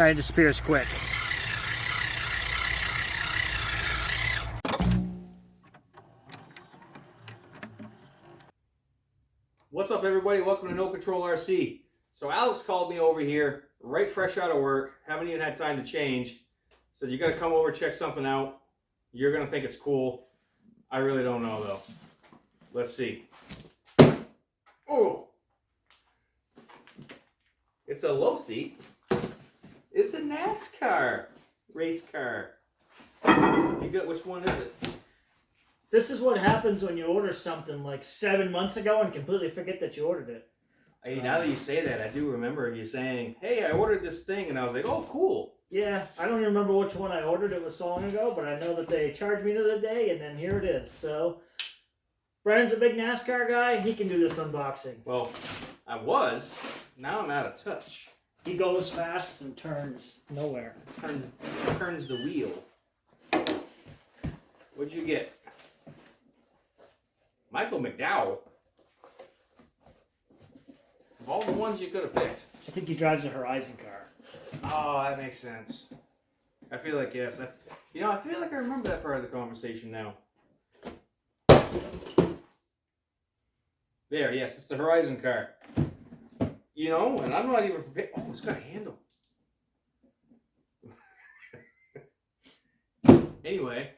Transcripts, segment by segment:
but it disappears quick. What's up, everybody? Welcome to No Control RC. So Alex called me over here, right fresh out of work, haven't even had time to change. Said, you gotta come over, check something out. You're gonna think it's cool. I really don't know though. Let's see. Oh! It's a Losi. It's a NASCAR race car. You got, which one is it? This is what happens when you order something like 7 months ago and completely forget that you ordered it. Hey, now that you say that, I do remember you saying, hey, I ordered this thing, and I was like, oh, cool. Yeah, I don't even remember which one I ordered. It was so long ago, but I know that they charged me to the day, and then here it is. So, Brian's a big NASCAR guy. He can do this unboxing. Well, I was. Now I'm out of touch. He goes fast and turns nowhere. Turns the wheel. What'd you get? Michael McDowell. Of all the ones you could have picked. I think he drives a Horizon car. Oh, that makes sense. I feel like, yes. I feel like I remember that part of the conversation now. There, yes, it's the Horizon car. You know, and I'm not even prepared. Oh, it's got a handle. Anyway,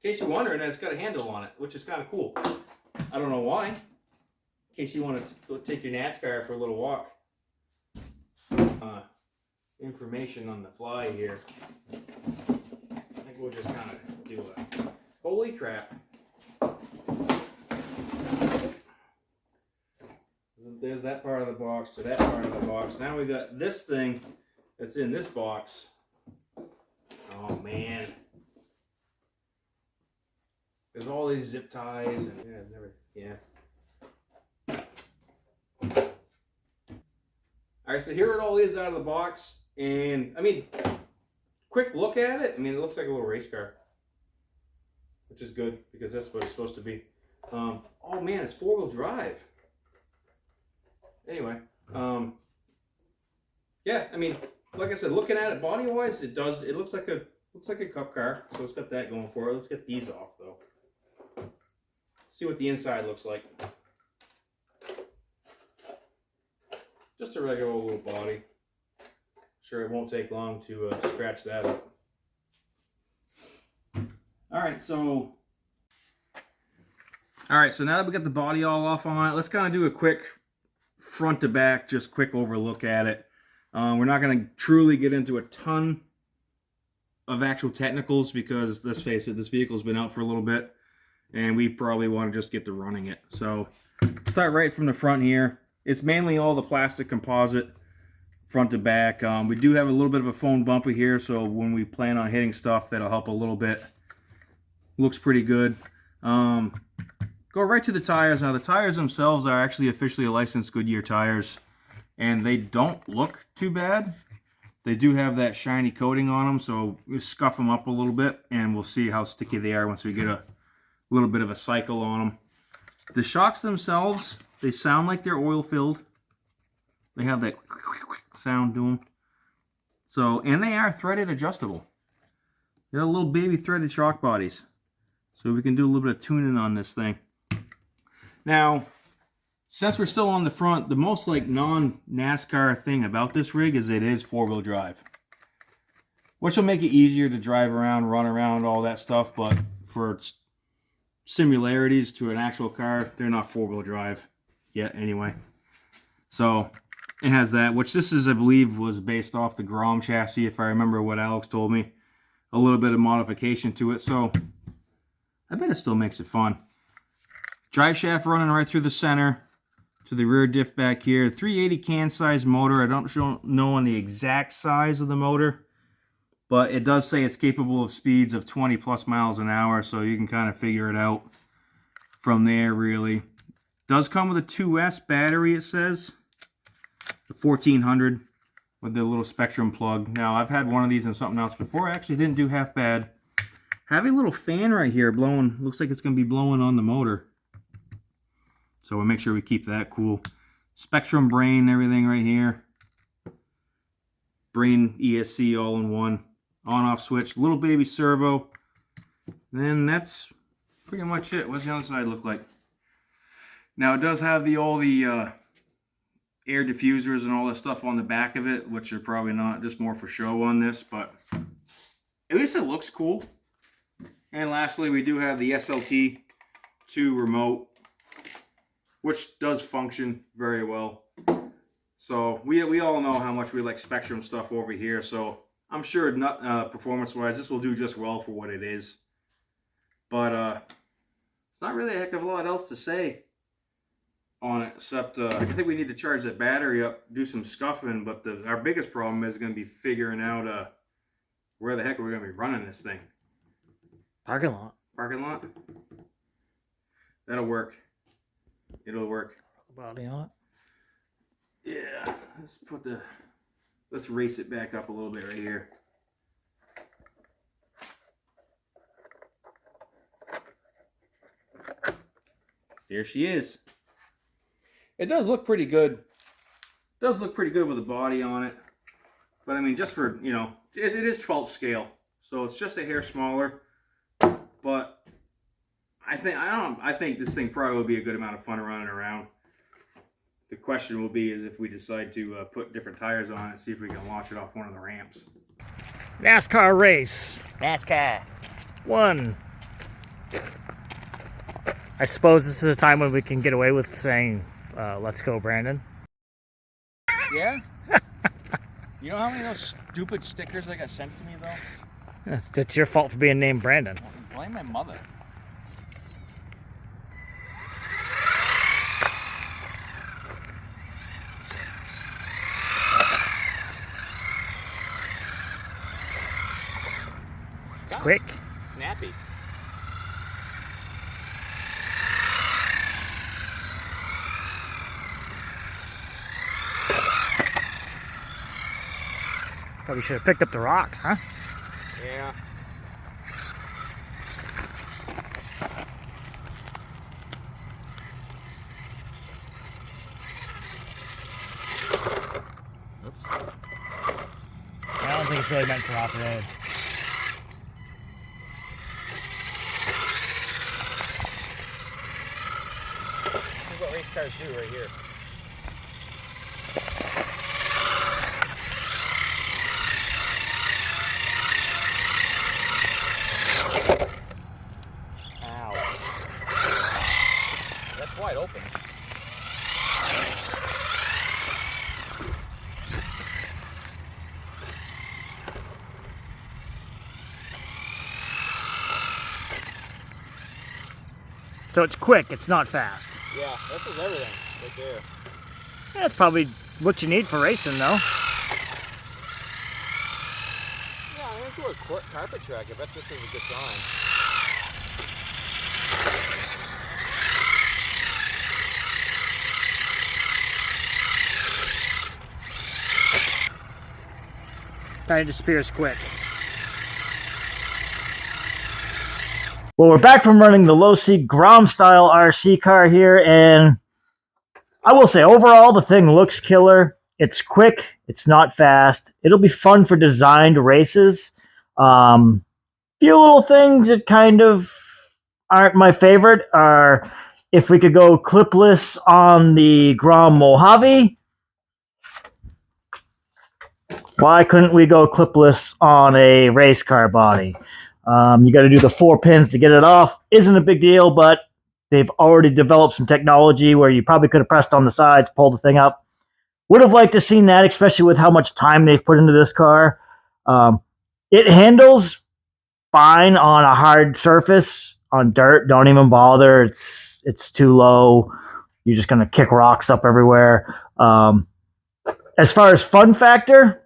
in case you're wondering, it's got a handle on it, which is kind of cool. I don't know why. In case you want to go take your NASCAR for a little walk. Information on the fly here. I think we'll just kind of do a holy crap. There's that part of the box to that part of the box. Now we got this thing that's in this box. Oh man. There's all these zip ties and Alright, so here it all is out of the box. And I mean, quick look at it. I mean, it looks like a little race car. Which is good because that's what it's supposed to be. Oh man, it's 4-wheel drive. Anyway, yeah, I mean, like I said, looking at it body-wise, it looks like a cup car. So it's got that going for it. Let's get these off though. See what the inside looks like. Just a regular old little body. Sure, it won't take long to scratch that up. All right, so now that we got the body all off on it, let's kind of do a quick front to back, just quick overlook at it. We're not going to truly get into a ton of actual technicals because, let's face it, this vehicle's been out for a little bit and we probably want to just get to running it. So start right from the front here. It's mainly all the plastic composite front to back. We do have a little bit of a foam bumper here, so when we plan on hitting stuff, that'll help a little bit. Looks pretty good. Go right to the tires. Now the tires themselves are actually officially licensed Goodyear tires, and they don't look too bad. They do have that shiny coating on them, so we'll scuff them up a little bit and we'll see how sticky they are once we get a little bit of a cycle on them. The shocks themselves, they sound like they're oil filled. They have that sound to them. So, and they are threaded adjustable. They're little baby threaded shock bodies. So we can do a little bit of tuning on this thing. Now, since we're still on the front, the most like non-NASCAR thing about this rig is it is 4-wheel drive. Which will make it easier to drive around, run around, all that stuff, but for similarities to an actual car, they're not 4-wheel drive yet anyway. So it has that, which this is, I believe, was based off the Grom chassis, if I remember what Alex told me. A little bit of modification to it, so I bet it still makes it fun. Drive shaft running right through the center to the rear diff back here. 380 can size motor. I don't know on the exact size of the motor, but it does say it's capable of speeds of 20 plus miles an hour, so you can kind of figure it out from there, really. Does come with a 2S battery, it says. The 1400 with the little Spectrum plug. Now, I've had one of these in something else before. I actually didn't do half bad. Have a little fan right here blowing. Looks like it's going to be blowing on the motor. So we'll make sure we keep that cool. Spectrum brain, everything right here. brain ESC all in one. On-off switch, little baby servo. And then that's pretty much it. What's the other side look like? Now it does have all the air diffusers and all that stuff on the back of it, which are probably not, just more for show on this, but at least it looks cool. And lastly, we do have the SLT2 remote, which does function very well. So we all know how much we like Spectrum stuff over here, so I'm sure performance-wise, this will do just well for what it is. But it's not really a heck of a lot else to say on it, except I think we need to charge that battery up, do some scuffing, but our biggest problem is going to be figuring out where the heck are we going to be running this thing. Parking lot. Parking lot? That'll work. It'll work. Body on it. Yeah, let's race it back up a little bit right here. There she is. It does look pretty good. It does look pretty good with the body on it. But I mean, just for, you know, it is 12th scale. So it's just a hair smaller. But I think this thing probably will be a good amount of fun running around. The question will be is if we decide to put different tires on it, see if we can launch it off one of the ramps. NASCAR race. NASCAR. 1. I suppose this is a time when we can get away with saying, let's go, Brandon. Yeah? You know how many of those stupid stickers I got sent to me, though? It's your fault for being named Brandon. Blame my mother. It's quick. Snappy. Probably should have picked up the rocks, huh? Yeah. I don't think it's really meant for off-road. This is what race cars do right here. Ow. That's wide open. So it's quick, it's not fast. Yeah, this is everything right there. That's probably what you need for racing, though. Yeah, I'm gonna do a carpet track. I bet this is a good sign. Kind of disappears quick. Well, we're back from running the Losi Grom style RC car here, and I will say overall the thing looks killer. It's quick, it's not fast. It'll be fun for designed races. Few little things that kind of aren't my favorite are if we could go clipless on the Grom Mojave. Why couldn't we go clipless on a race car body? You got to do the 4 pins to get it off. Isn't a big deal, but they've already developed some technology where you probably could have pressed on the sides, pulled the thing up. Would have liked to have seen that, especially with how much time they've put into this car. It handles fine on a hard surface. On dirt, don't even bother. It's too low. You're just going to kick rocks up everywhere. As far as fun factor,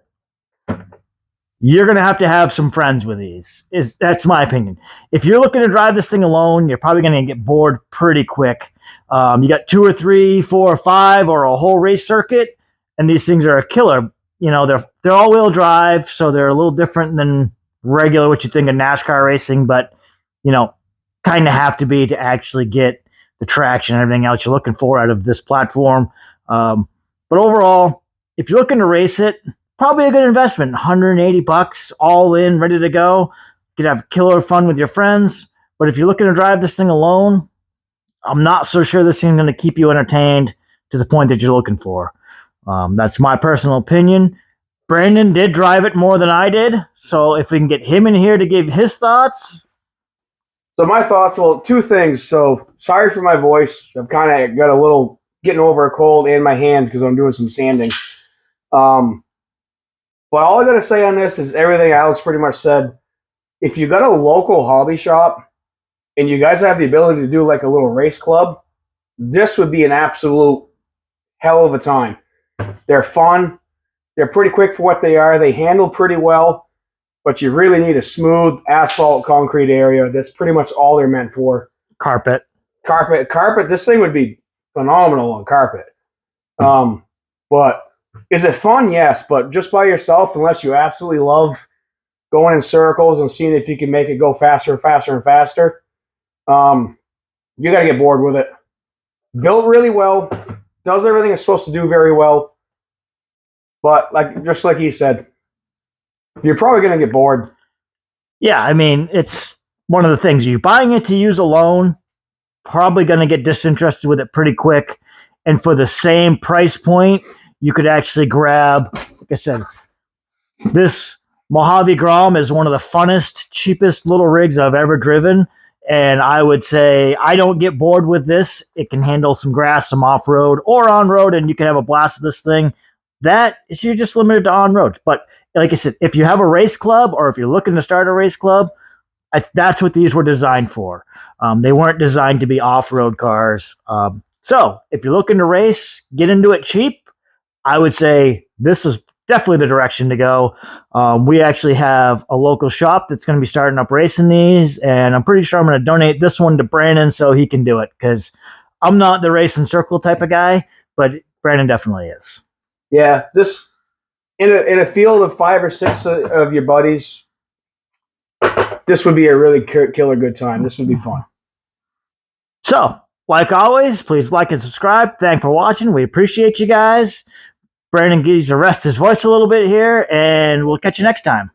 you're going to have some friends with these. That's my opinion. If you're looking to drive this thing alone, you're probably going to get bored pretty quick. You got 2 or 3, 4 or 5, or a whole race circuit, and these things are a killer. You know, they're all-wheel drive, so they're a little different than regular what you think of NASCAR racing, but, you know, kind of have to be to actually get the traction and everything else you're looking for out of this platform. But overall, if you're looking to race it, probably a good investment. 180 bucks all in, ready to go. You could have killer fun with your friends. But if you're looking to drive this thing alone, I'm not so sure this thing's going to keep you entertained to the point that you're looking for. That's my personal opinion. Brandon did drive it more than I did, so if we can get him in here to give his thoughts. So my thoughts, well, two things. So sorry for my voice. I've kind of got a little getting over a cold and my hands because I'm doing some sanding. But all I got to say on this is everything Alex pretty much said. If you got a local hobby shop and you guys have the ability to do like a little race club, this would be an absolute hell of a time. They're fun. They're pretty quick for what they are. They handle pretty well, but you really need a smooth asphalt concrete area. That's pretty much all they're meant for. Carpet. This thing would be phenomenal on carpet. But is it fun? Yes, but just by yourself, unless you absolutely love going in circles and seeing if you can make it go faster and faster and faster, you got to get bored with it. Built really well, does everything it's supposed to do very well. But just like you said, you're probably going to get bored. Yeah, I mean, it's one of the things. You're buying it to use alone, probably going to get disinterested with it pretty quick. And for the same price point, you could actually grab, like I said, this Mojave Grom is one of the funnest, cheapest little rigs I've ever driven. And I would say I don't get bored with this. It can handle some grass, some off-road or on-road, and you can have a blast with this thing. That is, you're just limited to on-road. But like I said, if you have a race club or if you're looking to start a race club, that's what these were designed for. They weren't designed to be off-road cars. So if you're looking to race, get into it cheap, I would say this is definitely the direction to go. We actually have a local shop that's going to be starting up racing these, and I'm pretty sure I'm going to donate this one to Brandon so he can do it, because I'm not the race and circle type of guy, but Brandon definitely is. Yeah, this in a field of 5 or 6 of your buddies, this would be a really killer good time. This would be fun. So, like always, please like and subscribe. Thanks for watching. We appreciate you guys. Brandon needs to rest his voice a little bit here, and we'll catch you next time.